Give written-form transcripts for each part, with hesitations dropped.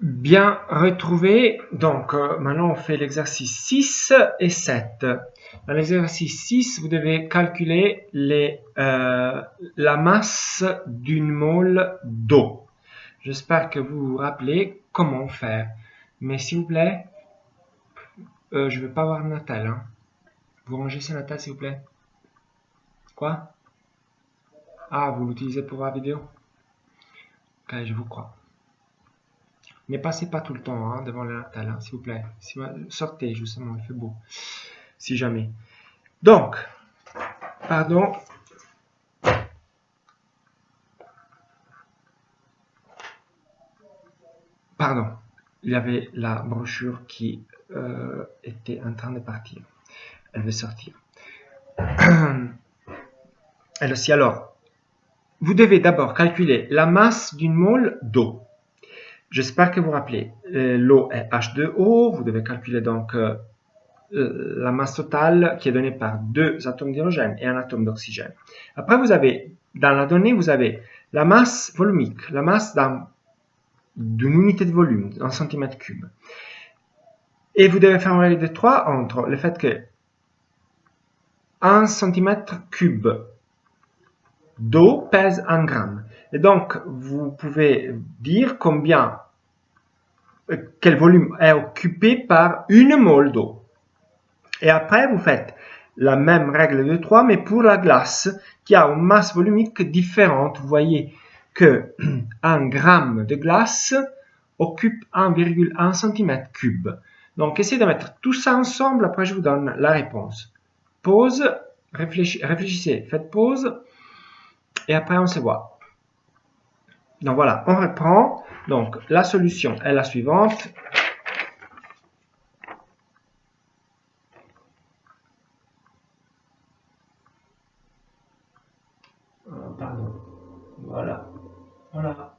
Bien retrouvé. Donc, maintenant, on fait l'exercice 6 et 7. Dans l'exercice 6, vous devez calculer la masse d'une mole d'eau. J'espère que vous vous rappelez comment faire. Mais s'il vous plaît, je ne veux pas voir Natal. Hein. Vous rangez ça, Natal, s'il vous plaît. Quoi? Ah, vous l'utilisez pour la vidéo? Ok, je vous crois. Ne passez pas tout le temps hein, devant le Natal, hein, s'il vous plaît. Sortez, justement, il fait beau. Si jamais. Donc, pardon. Pardon. Il y avait la brochure qui était en train de partir. Elle veut sortir. Elle aussi, alors, vous devez d'abord calculer la masse d'une mole d'eau. J'espère que vous vous rappelez. L'eau est H2O. Vous devez calculer donc la masse totale qui est donnée par 2 atomes d'hydrogène et un atome d'oxygène. Après, vous avez, dans la donnée, vous avez la masse volumique, la masse d'une unité de volume, en centimètres cubes. Et vous devez faire un relais de 3 entre le fait que 1 centimètre cube d'eau pèse 1 gramme. Et donc, vous pouvez dire quel volume est occupé par une mole d'eau. Et après, vous faites la même règle de 3, mais pour la glace, qui a une masse volumique différente. Vous voyez que 1 gramme de glace occupe 1,1 cm3. Donc, essayez de mettre tout ça ensemble, après je vous donne la réponse. Pause, réfléchissez, faites pause, et après on se voit. Donc voilà, on reprend. Donc, la solution est la suivante. Pardon. Voilà. Voilà.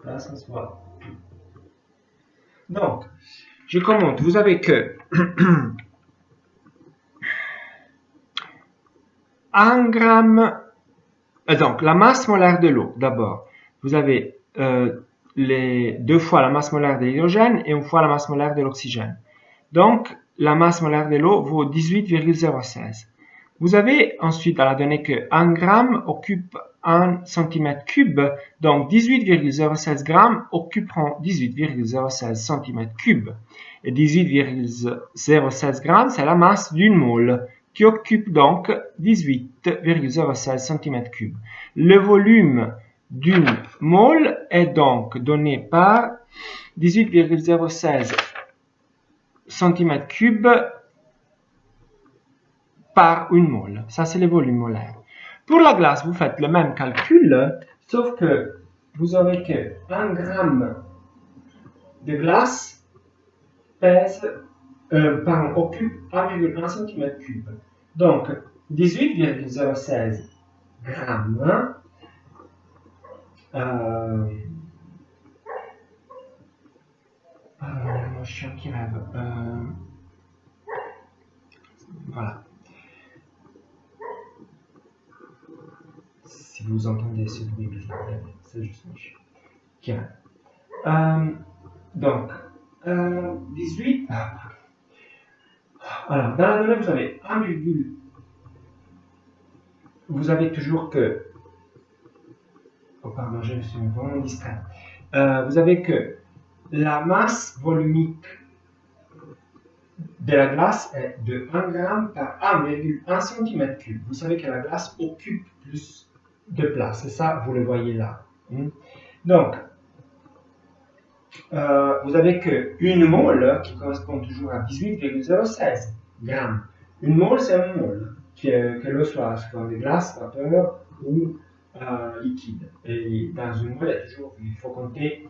Là, ça se voit. Donc, je commente. Vous avez que 1 gramme. Donc, la masse molaire de l'eau, d'abord. Vous avez les 2 fois la masse molaire de l'hydrogène et 1 fois la masse molaire de l'oxygène. Donc, la masse molaire de l'eau vaut 18,016. Vous avez ensuite à la donnée que 1 gramme occupe 1 cm3, donc 18,016 grammes occuperont 18,016 cm3. Et 18,016 grammes, c'est la masse d'une mole, qui occupe donc 18,016 cm3. Le volume d'une mole est donc donné par 18,016 cm3 par une mole. Ça, c'est le volume molaire. Pour la glace, vous faites le même calcul, sauf que vous aurez que 1 gramme de glace occupe 1,1 cm3. Donc, 18,016 grammes mon chien qui rêve. Voilà. Si vous entendez ce bruit bizarre, c'est juste mon chien qui rêve. Donc, 18. Alors, dans la donnée, vous avez 1, vous avez toujours que. Oh, pardon, je suis vraiment distrait. Vous avez que la masse volumique de la glace est de 1 gramme par 1,1 cm3. Vous savez que la glace occupe plus de place. Et ça, vous le voyez là. Donc, vous avez qu'une mole qui correspond toujours à 18,016 grammes. Une mole, c'est un mole, que l'eau soit de glace, vapeur ou liquide. Et dans une mole, il faut compter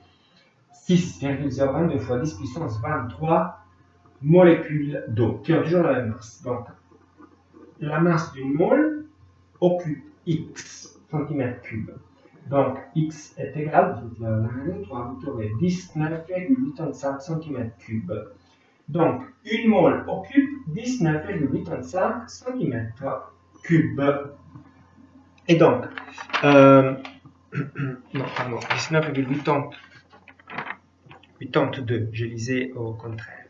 6,02 fois 10 puissance 23 molécules d'eau qui ont toujours la même masse. Donc, la masse d'une mole occupe X cm3. Donc, X est égal, vous aurez 19,85 cm3. Donc, une mole occupe 19,85 cm3. Et donc, non, pardon, 19,85 82, je lisais au contraire.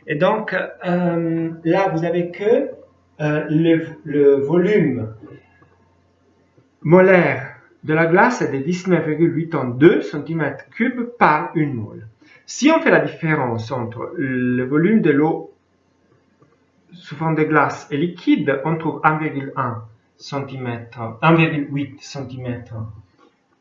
Et donc, là, vous avez que le volume molaire de la glace est de 19,82 cm3 par 1 mole. Si on fait la différence entre le volume de l'eau sous forme de glace et liquide, on trouve 1,1 cm, 1,8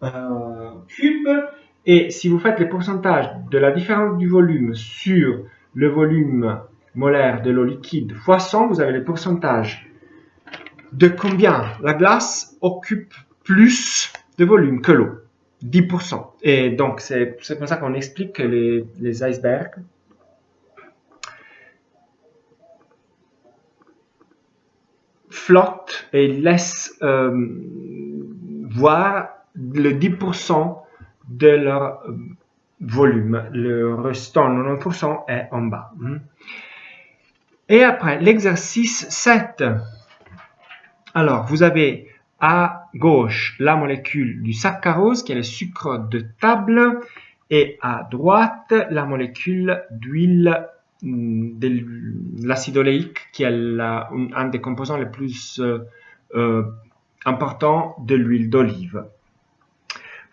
cm3. Et si vous faites les pourcentages de la différence du volume sur le volume molaire de l'eau liquide fois 100, vous avez les pourcentages de combien la glace occupe plus de volume que l'eau. 10%. Et donc, c'est pour ça qu'on explique que les icebergs flottent et laissent voir le 10% de leur volume. Le restant, 90%, est en bas. Et après, l'exercice 7. Alors, vous avez à gauche la molécule du saccharose, qui est le sucre de table, et à droite, la molécule d'huile de l'acide oléique, qui est un des composants les plus importants de l'huile d'olive.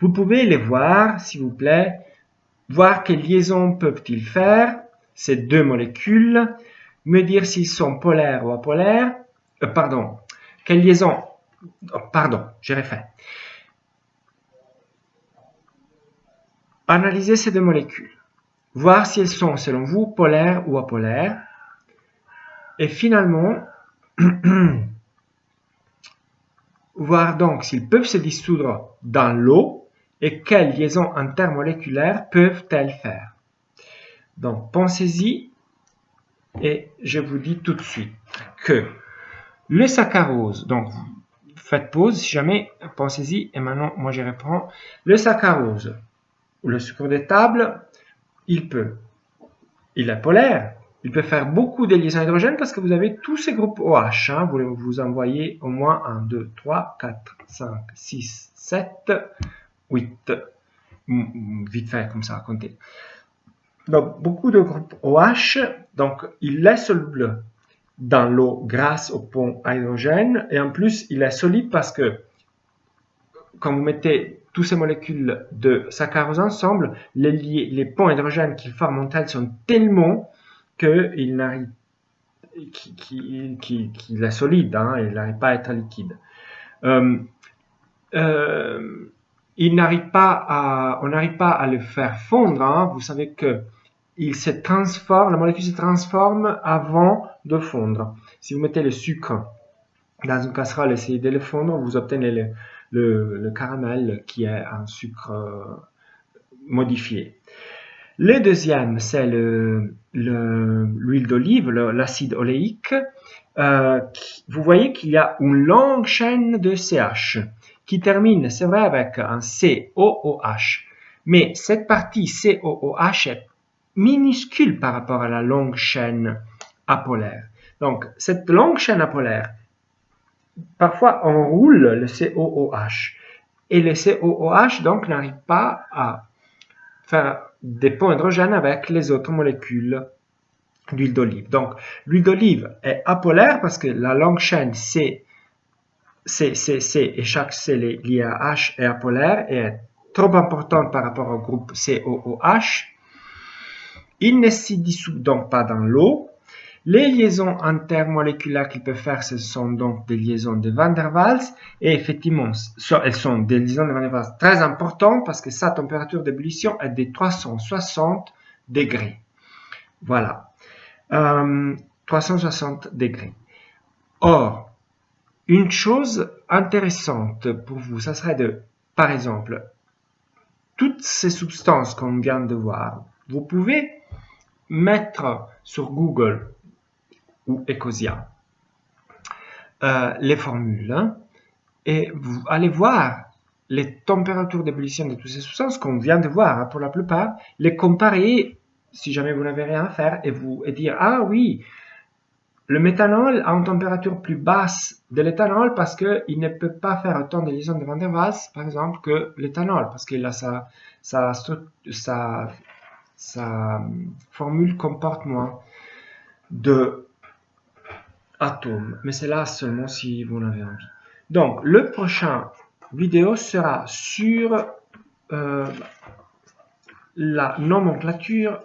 Vous pouvez les voir, s'il vous plaît, voir quelles liaisons peuvent-ils faire, ces deux molécules, me dire s'ils sont polaires ou apolaires, quelle liaison, j'ai refait. Analysez ces deux molécules, voir si elles sont, selon vous, polaires ou apolaires, et finalement, voir donc s'ils peuvent se dissoudre dans l'eau et quelles liaisons intermoléculaires peuvent-elles faire. Donc, pensez-y et je vous dis tout de suite que le saccharose, donc faites pause si jamais, pensez-y et maintenant moi je reprends. Le saccharose ou le sucre de table, il est polaire. Il peut faire beaucoup de liaisons hydrogènes parce que vous avez tous ces groupes OH. Vous en voyez au moins 1, 2, 3, 4, 5, 6, 7, 8. Vite fait, comme ça, à compter. Donc, beaucoup de groupes OH. Donc, il est soluble dans l'eau grâce au pont à hydrogène. Et en plus, il est solide parce que quand vous mettez toutes ces molécules de saccharose ensemble, les ponts à hydrogène qu'ils forment entre elles sont tellement qu'il est solide, il n'arrive pas à être liquide. On n'arrive pas à le faire fondre. Vous savez que la molécule se transforme avant de fondre. Si vous mettez le sucre dans une casserole et essayez de le fondre, vous obtenez le caramel qui est un sucre modifié. Le deuxième, c'est l'huile d'olive, l'acide oléique. Vous voyez qu'il y a une longue chaîne de CH qui termine, c'est vrai, avec un COOH. Mais cette partie COOH est minuscule par rapport à la longue chaîne apolaire. Donc, cette longue chaîne apolaire, parfois on roule le COOH. Et le COOH, donc, n'arrive pas à faire des ponts hydrogènes avec les autres molécules d'huile d'olive. Donc, l'huile d'olive est apolaire parce que la longue chaîne C et chaque C lié à H est apolaire et est trop importante par rapport au groupe COOH. Il ne se dissout donc pas dans l'eau. Les liaisons intermoléculaires qu'il peut faire, ce sont donc des liaisons de Van der Waals. Et effectivement, elles sont des liaisons de Van der Waals très importantes parce que sa température d'ébullition est de 360 degrés. Voilà. 360 degrés. Or, une chose intéressante pour vous, ça serait par exemple, toutes ces substances qu'on vient de voir, vous pouvez mettre sur Google ou Ecosia les formules et vous allez voir les températures d'ébullition de toutes ces substances qu'on vient de voir pour la plupart, les comparer si jamais vous n'avez rien à faire et dire ah oui, le méthanol a une température plus basse de l'éthanol parce qu'il ne peut pas faire autant de liaisons de Van der Waals par exemple que l'éthanol parce qu'il a sa formule comporte moins de atomes, mais c'est là seulement si vous en avez envie. Donc, le prochain vidéo sera sur la nomenclature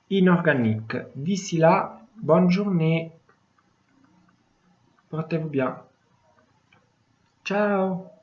inorganique. D'ici là, bonne journée. Portez-vous bien. Ciao.